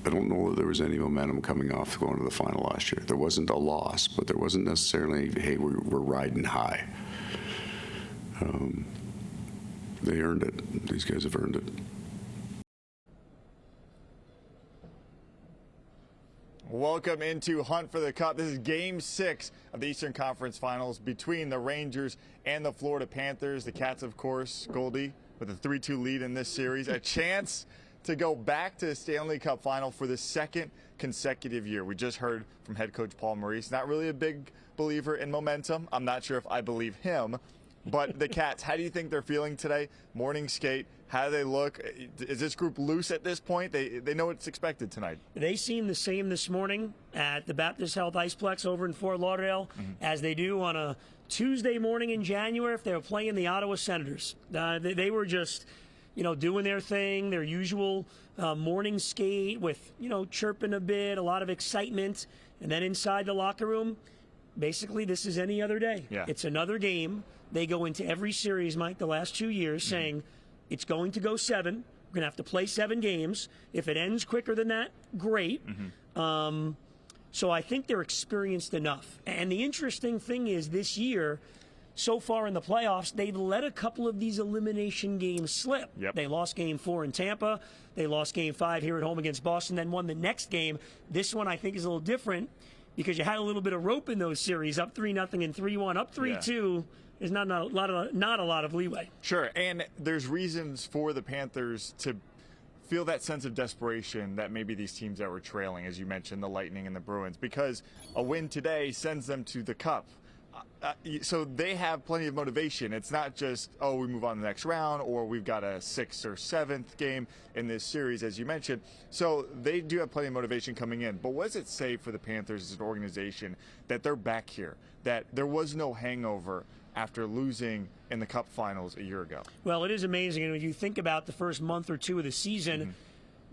I don't know that there was any momentum coming off going to the final last year. There wasn't a loss, but there wasn't necessarily, hey, we're riding high. They earned it. These guys have earned it. Welcome into Hunt for the Cup. This is Game 6 of the Eastern Conference Finals between the Rangers and the Florida Panthers. The Cats, of course, Goldie, with a 3-2 lead in this series. A chance to go back to the Stanley Cup Final for the second consecutive year. We just heard from head coach Paul Maurice. Not really a big believer in momentum. I'm not sure if I believe him. But the Cats, how do you think they're feeling today? Morning skate, how do they look? Is this group loose at this point? They know what's expected tonight. They seem the same this morning at the Baptist Health Iceplex over in Fort Lauderdale as they do on a Tuesday morning in January if they were playing the Ottawa Senators. They were just, doing their thing, their usual morning skate with, chirping a bit, a lot of excitement. And then inside the locker room, basically this is any other day. Yeah. It's another game. They go into every series, Mike, the last 2 years saying it's going to go 7. We're going to have to play 7 games. If it ends quicker than that, great. So I think they're experienced enough. And the interesting thing is this year, so far in the playoffs, they've let a couple of these elimination games slip. Yep. They lost Game 4 in Tampa. They lost Game 5 here at home against Boston, then won the next game. This one I think is a little different because you had a little bit of rope in those series, up 3-0 and 3-1, up 3-2. Yeah. There's not a lot of leeway. Sure, and there's reasons for the Panthers to feel that sense of desperation that maybe these teams that were trailing, as you mentioned, the Lightning and the Bruins, because a win today sends them to the Cup. So they have plenty of motivation. It's not just, we move on to the next round, or we've got a 6th or 7th game in this series, as you mentioned. So they do have plenty of motivation coming in. But what does it say for the Panthers as an organization that they're back here, that there was no hangover after losing in the Cup Finals a year ago? Well, it is amazing. And when you think about the first month or two of the season,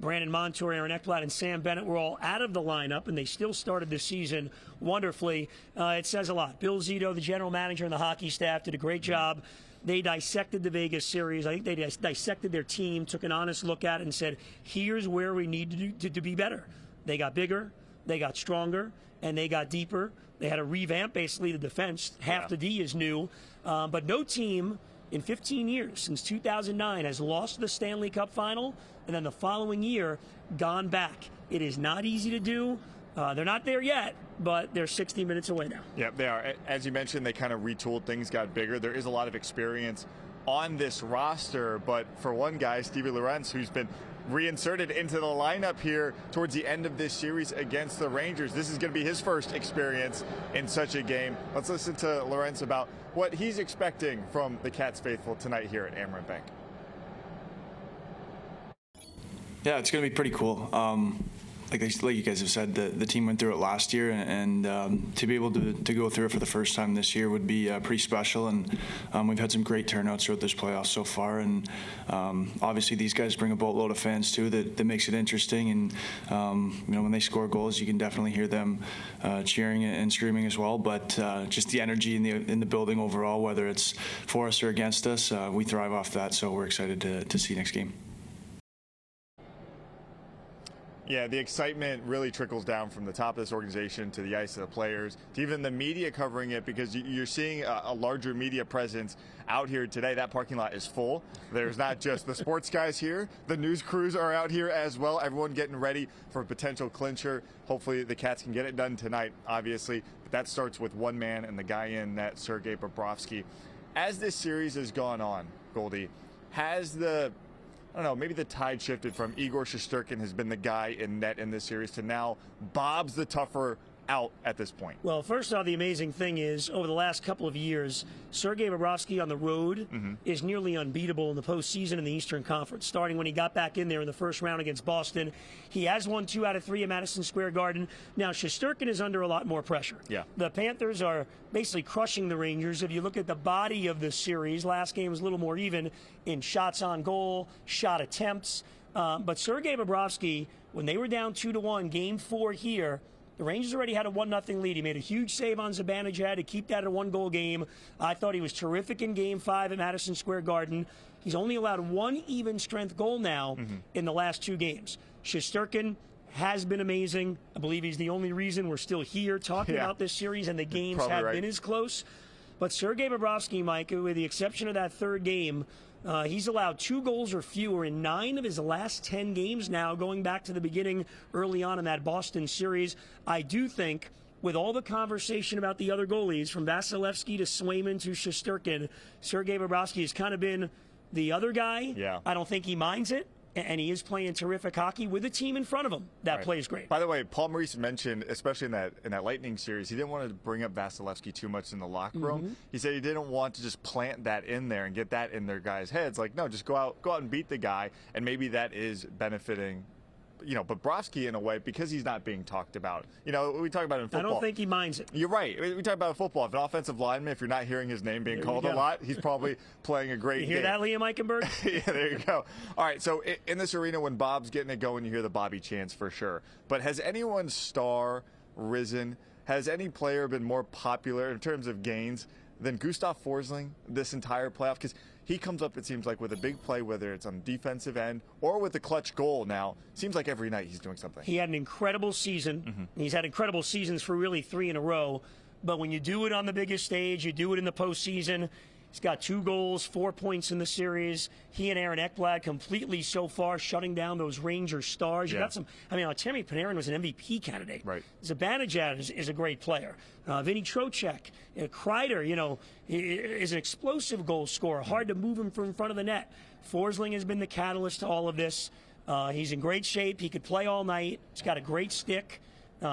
Brandon Montour, Aaron Ekblad, and Sam Bennett were all out of the lineup, and they still started the season wonderfully. It says a lot. Bill Zito, the general manager, and the hockey staff did a great job. They dissected the Vegas series. I think they dissected their team, took an honest look at it, and said, here's where we need to be better. They got bigger, they got stronger, and they got deeper. They had to revamp basically the defense. Half the D is new. But no team in 15 years, since 2009, has lost the Stanley Cup final and then the following year gone back. It is not easy to do. They're not there yet, but they're 60 minutes away now. Yeah, they are. As you mentioned, they kind of retooled. Things got bigger. There is a lot of experience on this roster, but for one guy, Stevie Lorentz, who's been reinserted into the lineup here towards the end of this series against the Rangers. This is going to be his first experience in such a game. Let's listen to Lorentz about what he's expecting from the Cats faithful tonight here at Amerant Bank. Yeah, it's going to be pretty cool. Like you guys have said, the team went through it last year, and to be able to go through it for the first time this year would be pretty special. And we've had some great turnouts throughout this playoffs so far. And obviously these guys bring a boatload of fans too that makes it interesting. And when they score goals, you can definitely hear them cheering and screaming as well. But just the energy in the building overall, whether it's for us or against us, we thrive off that. So we're excited to see next game. Yeah, the excitement really trickles down from the top of this organization to the ice of the players, to even the media covering it, because you're seeing a larger media presence out here today. That parking lot is full. There's not just the sports guys here. The news crews are out here as well. Everyone getting ready for a potential clincher. Hopefully the Cats can get it done tonight, obviously. But that starts with one man and the guy in net, Sergei Bobrovsky. As this series has gone on, Goldie, has maybe the tide shifted from Igor Shesterkin has been the guy in net in this series to now Bob's the tougher out at this point? Well, first off, the amazing thing is over the last couple of years, Sergei Bobrovsky on the road is nearly unbeatable in the postseason in the Eastern Conference. Starting when he got back in there in the first round against Boston, he has won 2 out of 3 at Madison Square Garden. Now, Shesterkin is under a lot more pressure. Yeah. The Panthers are basically crushing the Rangers. If you look at the body of the series, last game was a little more even in shots on goal, shot attempts. But Sergei Bobrovsky, when they were down 2-1, Game 4 here, the Rangers already had a 1-0 lead. He made a huge save on Zibanejad to keep that a 1-goal game. I thought he was terrific in Game 5 at Madison Square Garden. He's only allowed 1 even-strength goal now in the last 2 games. Shesterkin has been amazing. I believe he's the only reason we're still here talking about this series, and the games have been as close. But Sergei Bobrovsky, Mike, with the exception of that third game, he's allowed 2 goals or fewer in 9 of his last 10 games now, going back to the beginning early on in that Boston series. I do think, with all the conversation about the other goalies, from Vasilevsky to Swayman to Shesterkin, Sergei Bobrovsky has kind of been the other guy. Yeah. I don't think he minds it. And he is playing terrific hockey with a team in front of him that plays great. By the way, Paul Maurice mentioned, especially in that Lightning series, he didn't want to bring up Vasilevsky too much in the locker room. He said he didn't want to just plant that in there and get that in their guys' heads. Like, no, just go out and beat the guy, and maybe that is benefiting, Bobrovsky in a way, because he's not being talked about. We talk about it in football. I don't think he minds it. You're right. We talk about football. If an offensive lineman, if you're not hearing his name being called a lot, he's probably playing a great game. You hear that, Liam Eichenberg? Yeah, there you go. All right, so in this arena, when Bob's getting it going, you hear the Bobby chants for sure. But has anyone's star risen? Has any player been more popular in terms of gains than Gustav Forsling this entire playoff? Because he comes up, it seems like, with a big play, whether it's on the defensive end or with a clutch goal now. Seems like every night he's doing something. He had an incredible season. He's had incredible seasons for really 3 in a row. But when you do it on the biggest stage, you do it in the postseason. He's got 2 goals, 4 points in the series. He and Aaron Ekblad completely so far shutting down those Ranger stars. You got some. Artemi Panarin was an MVP candidate. Right. Zibanejad is a great player. Vinny Trocheck, Kreider, is an explosive goal scorer. Hard to move him from in front of the net. Forsling has been the catalyst to all of this. He's in great shape. He could play all night. He's got a great stick.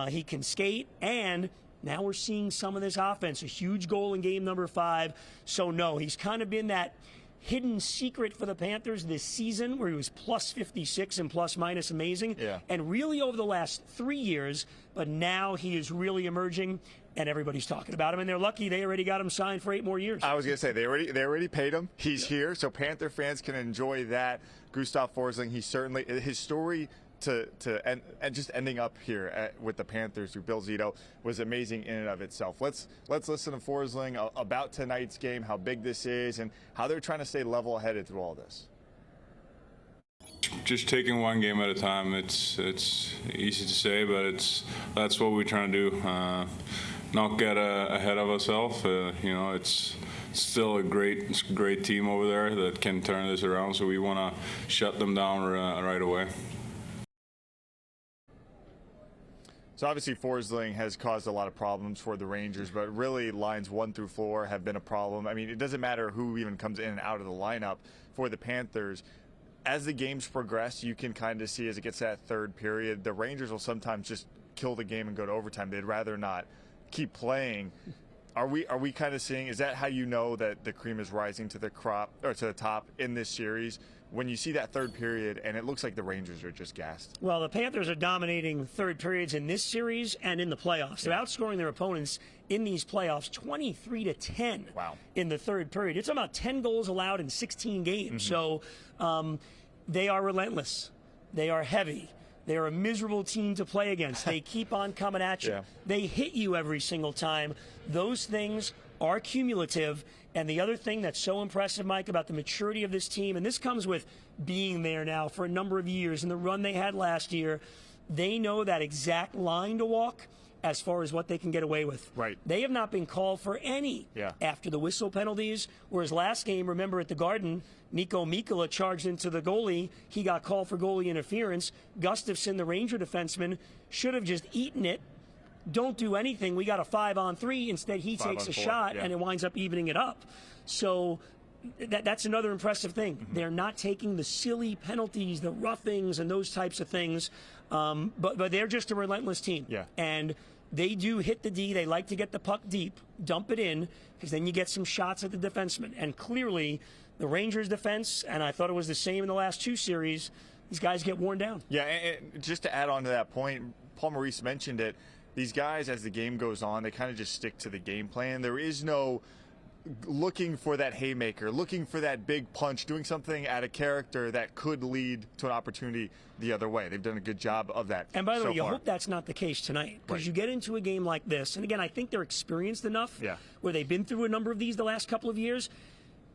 He can skate, and now we're seeing some of this offense. A huge goal in game number 5. So, no, he's kind of been that hidden secret for the Panthers this season, where he was plus 56 and plus minus amazing. Yeah. And really over the last 3 years, but now he is really emerging, and everybody's talking about him. And they're lucky they already got him signed for 8 more years. I was going to say, they already paid him. He's here, so Panther fans can enjoy that. Gustav Forsling, he certainly, his story and just ending up here with the Panthers through Bill Zito was amazing in and of itself. Let's listen to Forsling about tonight's game, how big this is, and how they're trying to stay level-headed through all this. Just taking one game at a time. It's easy to say, but that's what we're trying to do. Not get ahead of ourselves. It's still a great team over there that can turn this around. So we want to shut them down right away. So obviously Forsling has caused a lot of problems for the Rangers, but really lines 1 through 4 have been a problem. I mean, it doesn't matter who even comes in and out of the lineup for the Panthers. As the games progress, you can kind of see as it gets to that third period, the Rangers will sometimes just kill the game and go to overtime. They'd rather not keep playing. Are we kind of seeing, is that how you know that the cream is rising to the top in this series? When you see that third period and it looks like the Rangers are just gassed. Well, the Panthers are dominating third periods in this series and in the playoffs. They're outscoring their opponents in these playoffs 23-10 in the third period. It's about 10 goals allowed in 16 games. So they are relentless. They are heavy. They are a miserable team to play against. They keep on coming at you. They hit you every single time. Those things are cumulative. And the other thing that's so impressive, Mike, about the maturity of this team, and this comes with being there now for a number of years and the run they had last year, they know that exact line to walk as far as what they can get away with. Right. They have not been called for any after the whistle penalties, whereas last game, remember at the Garden, Nico Mikkola charged into the goalie. He got called for goalie interference. Gustafsson, the Ranger defenseman, should have just eaten it. Don't do anything. We got a 5-on-3. Instead, he takes a shot, and it winds up evening it up. So that's another impressive thing. They're not taking the silly penalties, the roughings, and those types of things. But they're just a relentless team. And they do hit the D. They like to get the puck deep, dump it in, because then you get some shots at the defenseman. And clearly, the Rangers' defense, and I thought it was the same in the last 2 series, these guys get worn down. Yeah, and just to add on to that point, Paul Maurice mentioned it. These guys, as the game goes on, they kind of just stick to the game plan. There is no looking for that haymaker, looking for that big punch, doing something at a character that could lead to an opportunity the other way. They've done a good job of that. And by the way, you hope that's not the case tonight, because you get into a game like this, and again, I think they're experienced enough where they've been through a number of these the last couple of years,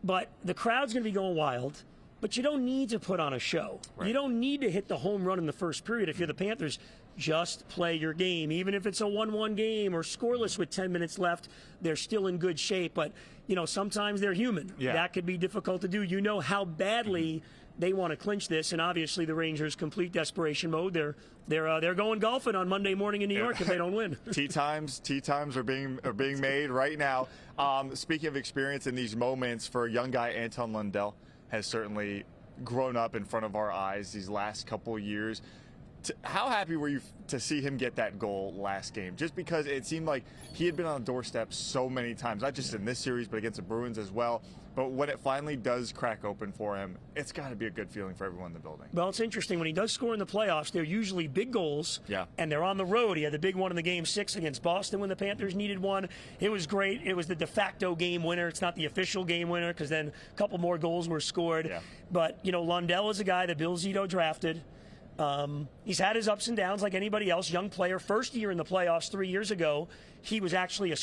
but the crowd's going to be going wild. but you don't need to put on a show. Right. You don't need to hit the home run in the first period if you're the Panthers. Just play your game. Even if it's a 1-1 game or scoreless with 10 minutes left, they're still in good shape. But, sometimes they're human. Yeah. That could be difficult to do. You know how badly they want to clinch this, and obviously the Rangers, complete desperation mode. They're going golfing on Monday morning in New York if they don't win. Tee times are being made right now. Speaking of experience in these moments, for a young guy, Anton Lundell has certainly grown up in front of our eyes these last couple years. How happy were you to see him get that goal last game? Just because it seemed like he had been on the doorstep so many times, not just in this series, but against the Bruins as well. But when it finally does crack open for him, it's got to be a good feeling for everyone in the building. Well, it's interesting. When he does score in the playoffs, they're usually big goals, Yeah. and they're on the road. He had the big one in the Game 6 against Boston when the Panthers needed one. It was great. It was the de facto game winner. It's not the official game winner because then a couple more goals were scored. Yeah. But, Lundell is a guy that Bill Zito drafted. He's had his ups and downs like anybody else. Young player, first year in the playoffs 3 years ago, he was actually a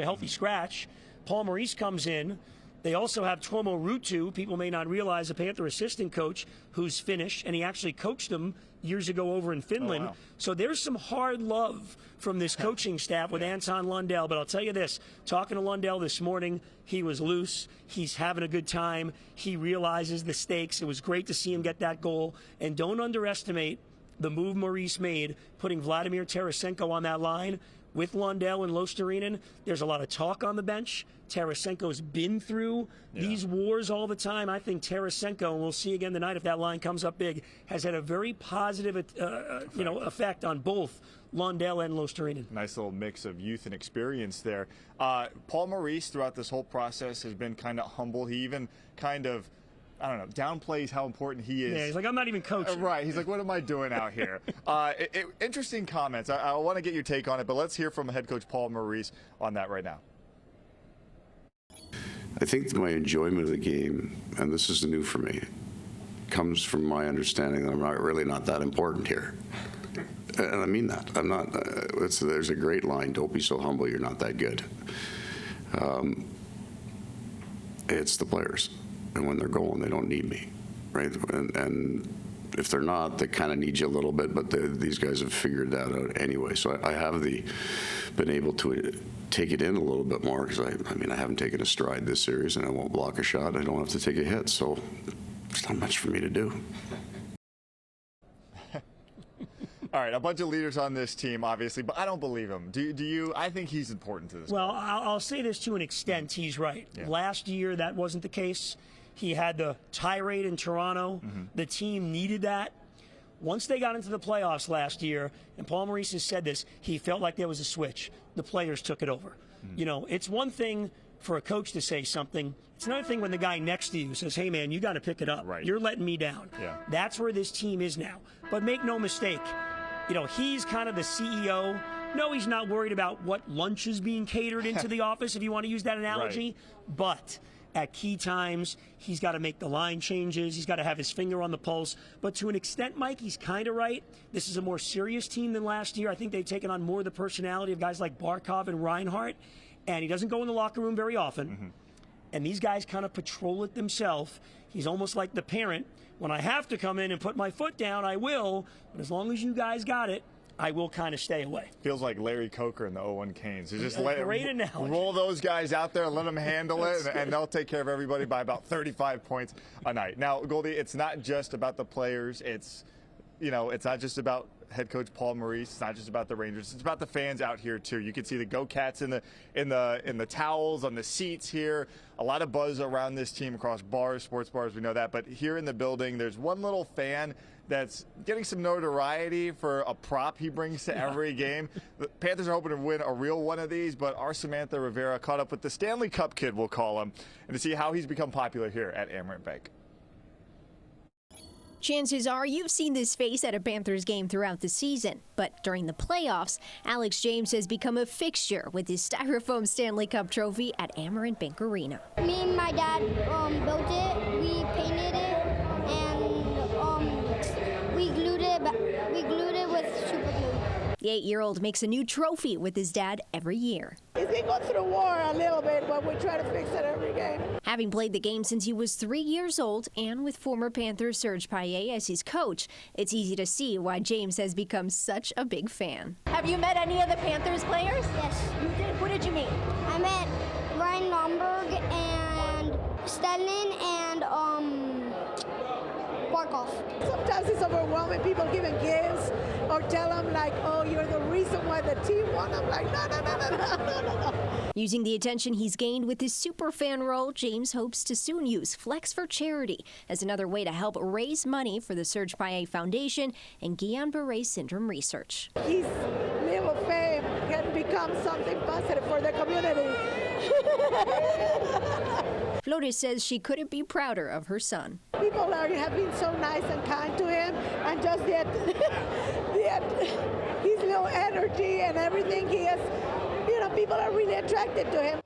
healthy scratch. Paul Maurice comes in. They also have Tuomo Ruutu, people may not realize, a Panther assistant coach who's Finnish, and he actually coached them years ago over in Finland. Oh, wow. So there's some hard love from this coaching staff with Anton Lundell. But I'll tell you this, talking to Lundell this morning, he was loose. He's having a good time. He realizes the stakes. It was great to see him get that goal. And don't underestimate the move Maurice made, putting Vladimir Tarasenko on that line with Lundell and Luostarinen. There's a lot of talk on the bench. Tarasenko's been through these wars all the time. I think Tarasenko, and we'll see again tonight if that line comes up big, has had a very positive effect on both Lundell and Luostarinen. Nice little mix of youth and experience there. Paul Maurice, throughout this whole process, has been kind of humble. He even kind of, downplays how important he is. Yeah, he's like, I'm not even coaching. Right. He's like, what am I doing out here? Interesting comments. I want to get your take on it, but let's hear from head coach Paul Maurice on that right now. I think my enjoyment of the game, and this is new for me, comes from my understanding that I'm not that important here. And I mean that. I'm not. There's a great line, don't be so humble, you're not that good. It's the players. And when they're going, they don't need me, right? And if they're not, they kind of need you a little bit, but these guys have figured that out anyway. So I have been able to take it in a little bit more because I haven't taken a stride this series, and I won't block a shot. I don't have to take a hit, so there's not much for me to do. All right, a bunch of leaders on this team, obviously, but I don't believe him. Do you? I think he's important to this. Well, I'll say this to an extent. He's right. Yeah. Last year, that wasn't the case. He had the tirade in Toronto. Mm-hmm. The team needed that. Once they got into the playoffs last year, and Paul Maurice has said this, he felt like there was a switch. The players took it over. Mm-hmm. It's one thing for a coach to say something. It's another thing when the guy next to you says, hey, man, you got to pick it up. Right. You're letting me down. Yeah. That's where this team is now. But make no mistake, he's kind of the CEO. No, he's not worried about what lunch is being catered into the office, if you want to use that analogy. Right. But at key times, he's got to make the line changes. He's got to have his finger on the pulse. But to an extent, Mike, he's kind of right. This is a more serious team than last year. I think they've taken on more of the personality of guys like Barkov and Reinhart. And he doesn't go in the locker room very often. Mm-hmm. And these guys kind of patrol it themselves. He's almost like the parent. When I have to come in and put my foot down, I will. But as long as you guys got it, I will kind of stay away. Feels like Larry Coker and the 0-1 Canes. Just Great analogy. Roll those guys out there, let them handle it, and they'll take care of everybody by about 35 points a night. Now, Goldie, it's not just about the players. It's not just about head coach Paul Maurice. It's not just about the Rangers. It's about the fans out here too. You can see the Go Cats in the towels on the seats here. A lot of buzz around this team across bars, sports bars. We know that. But here in the building, there's one little fan that's getting some notoriety for a prop he brings to every game. The Panthers are hoping to win a real one of these, but our Samantha Rivera caught up with the Stanley Cup kid, we'll call him, and to see how he's become popular here at Amerant Bank. Chances are you've seen this face at a Panthers game throughout the season, but during the playoffs, Alex James has become a fixture with his styrofoam Stanley Cup trophy at Amerant Bank Arena. Me and my dad built it, we painted it, and we glued it with super glue. The 8-year-old makes a new trophy with his dad every year. He goes through the war a little bit, but we try to fix it every game. Having played the game since he was 3 years old, and with former Panthers Serge Payet as his coach, it's easy to see why James has become such a big fan. Have you met any of the Panthers players? Yes. You did? Who did you meet? I met Ryan Lomberg and Stanley and Barkov. Sometimes it's overwhelming. People giving gifts or tell them like, oh, you're the reason why the team won. I'm like, no. Using the attention he's gained with his superfan role, James hopes to soon use Flex for Charity as another way to help raise money for the Serge Payet Foundation and Guillain-Barré syndrome research. His little fame can become something positive for the community. Flores says she couldn't be prouder of her son. People have been so nice and kind to him, and just his little energy and everything he has, people are really attracted to him.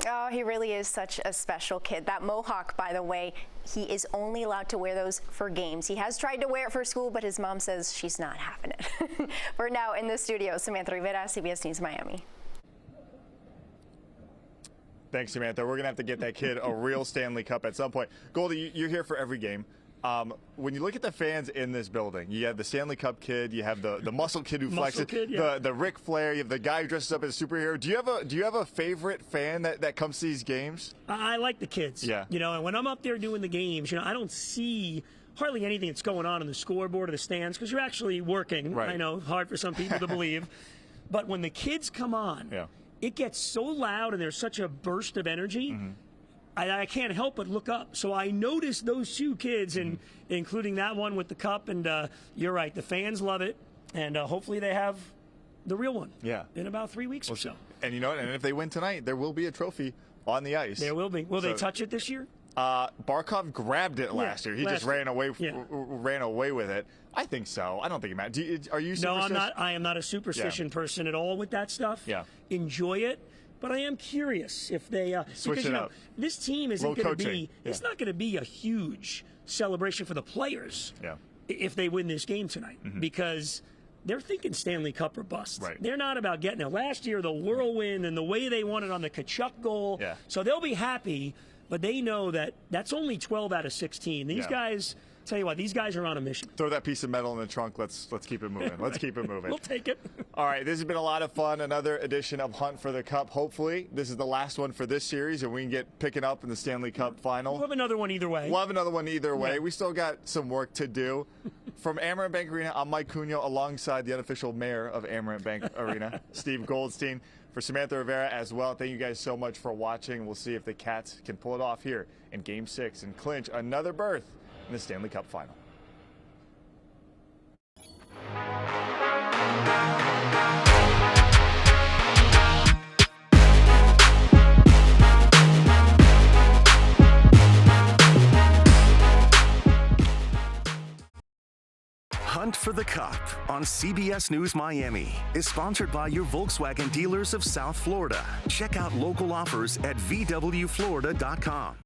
Oh, he really is such a special kid. That mohawk, by the way, he is only allowed to wear those for games. He has tried to wear it for school, but his mom says she's not having it. For now, in the studio, Samantha Rivera, CBS News, Miami. Thanks, Samantha. We're going to have to get that kid a real Stanley Cup at some point. Goldie, you're here for every game. When you look at the fans in this building, you have the Stanley Cup kid, you have the muscle kid who flexes, the Ric Flair, you have the guy who dresses up as a superhero. Do you have a favorite fan that comes to these games? I like the kids. Yeah. And when I'm up there doing the games, I don't see hardly anything that's going on the scoreboard or the stands because you're actually working. Right. I know, hard for some people to believe. But when the kids come on, it gets so loud and there's such a burst of energy. Mm-hmm. I can't help but look up. So I noticed those two kids, and including that one with the cup. And you're right, the fans love it. And hopefully they have the real one in about 3 weeks or so. And you know what? And if they win tonight, there will be a trophy on the ice. There will be. Will they touch it this year? Barkov grabbed it last year. He just ran away with it. I think so. I don't think it matters. Are you superstitious? No, I'm not. I am not a superstition person at all with that stuff. Yeah. Enjoy it. But I am curious if they switch it up. This team isn't going to be. It's not going to be a huge celebration for the players. If they win this game tonight, because they're thinking Stanley Cup or bust. Right. They're not about getting it. Last year, the whirlwind and the way they won it on the Kachuk goal. Yeah. So they'll be happy, but they know that that's only 12 out of 16. These guys. Tell you what, these guys are on a mission. Throw that piece of metal in the trunk. Let's keep it moving. Let's keep it moving. We'll take it. All right, this has been a lot of fun. Another edition of Hunt for the Cup. Hopefully, this is the last one for this series, and we can get picking up in the Stanley Cup final. We'll have another one either way. Yeah. We still got some work to do. From Amerant Bank Arena, I'm Mike Cugno, alongside the unofficial mayor of Amerant Bank Arena, Steve Goldstein. For Samantha Rivera as well, thank you guys so much for watching. We'll see if the Cats can pull it off here in Game 6 and clinch another berth in the Stanley Cup final. Hunt for the Cup on CBS News Miami is sponsored by your Volkswagen dealers of South Florida. Check out local offers at VWFlorida.com.